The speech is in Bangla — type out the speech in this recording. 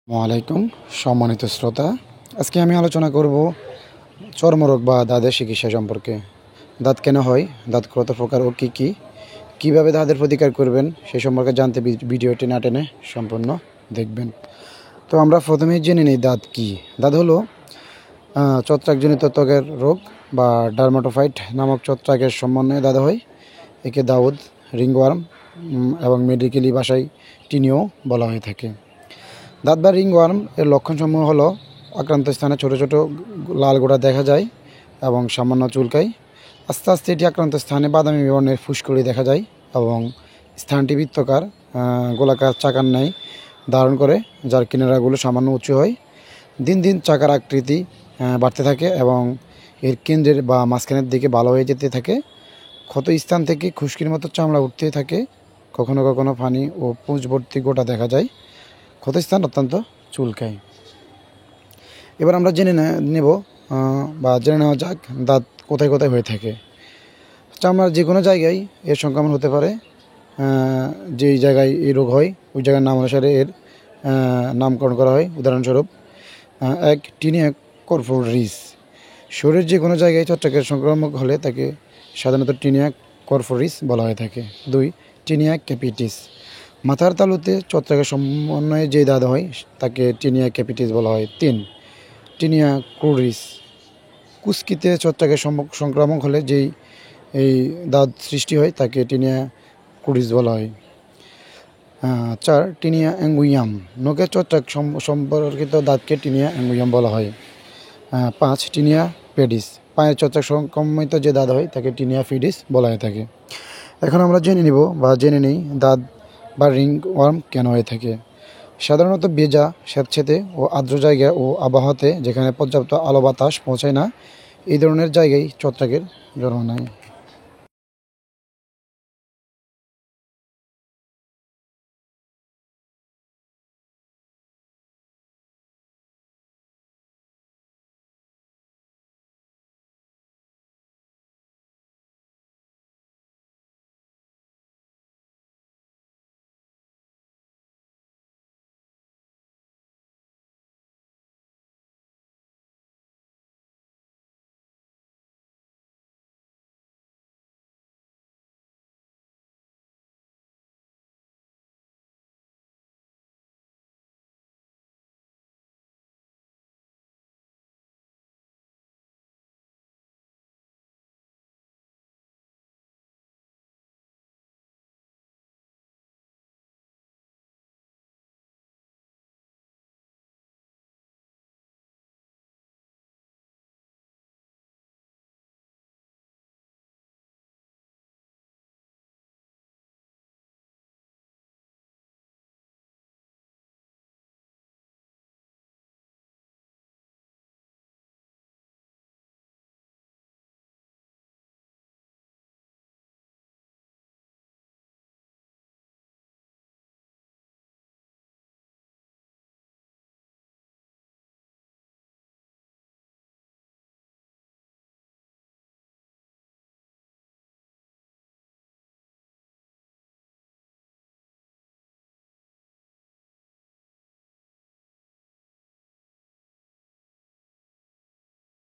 ওয়ালাইকুম সম্মানিত শ্রোতা, আজকে আমি আলোচনা করব চর্মরোগ বা দাঁতের চিকিৎসা সম্পর্কে। দাঁত কেন হয়, দাঁত কত প্রকার ও কী কী, কীভাবে দাঁতের প্রতিকার করবেন সে সম্পর্কে জানতে ভিডিওটি না টেনে সম্পূর্ণ দেখবেন। তো আমরা প্রথমেই জেনে নিই দাঁত কী। দাঁত হলো ছত্রাকজনিত ত্বকের রোগ বা ডার্মাটোফাইট নামক ছত্রাকের সমন্বয়ে দাঁত হয়। একে দাউদ, রিংওয়ার্ম এবং মেডিকেলি ভাষায় টিনিও বলা হয়ে থাকে। দাঁত বা রিংওয়ার্ম এর লক্ষণসমূহ হলো আক্রান্ত স্থানে ছোট ছোট লাল গোড়া দেখা যায় এবং সামান্য চুলকায়। আস্তে আস্তে এটি আক্রান্ত স্থানে বাদামি বর্ণের ফুসকুড়ি দেখা যায় এবং স্থানটি বৃত্তাকার গোলাকার চাকার ন্যায় ধারণ করে, যার কিনারাগুলো সামান্য উঁচু হয়। দিন দিন চাকার আকৃতি বাড়তে থাকে এবং এর কেন্দ্রের বা মাঝখানের দিকে ভালো হয়ে যেতে থাকে। ক্ষত স্থান থেকে খুশকির মতো চামড়া উঠতে থাকে। কখনো কখনো পানি ও পুঁজ ভর্তি গোটা দেখা যায়। ক্ষতস্থান অত্যন্ত চুলকায়। এবার আমরা জেনে নেওয়া যাক দাঁত কোথায় কোথায় হয়ে থাকে। চামড়ার যে কোনো জায়গায় এর সংক্রমণ হতে পারে। যেই জায়গায় এই রোগ হয় ওই জায়গার নাম অনুসারে এর নামকরণ করা হয়। উদাহরণস্বরূপ, 1. Tinea corporis. শরীরের যে কোনো জায়গায় ছত্রাকের সংক্রামক হলে তাকে সাধারণত টিনিয়া কর্পোরিস বলা হয়ে থাকে। 2. Tinea capitis. মাথার তালুতে ছত্রাকের সমন্বয়ে যে দাঁত হয় তাকে টিনিয়া ক্যাপিটিস বলা হয়। 3. Tinea cruris. কুস্কিতে ছত্রাকের সংক্রামক হলে এই দাঁত সৃষ্টি হয় তাকে টিনিয়া ক্রুরিস বলা হয়। 4. টিনিয়া অ্যাঙ্গুইয়াম। নখের ছত্রাক সম্পর্কিত দাঁতকে টিনিয়া অ্যাঙ্গুইয়াম বলা হয়। 5. Tinea pedis. পায়ের ছত্রাক সংক্রমিত যে দাঁত হয় তাকে টিনিয়া ফিডিস বলা হয়ে থাকে। এখন আমরা জেনে নিই দাঁত বা রিংওয়ার্ম কেন হয়ে থাকে। সাধারণত ভেজা, স্যাঁতসেঁতে ও আর্দ্র জায়গা ও আবহাওয়াতে যেখানে পর্যাপ্ত আলো বাতাস পৌঁছায় না, এই ধরনের জায়গায় ছত্রাকের জন্ম নেয়।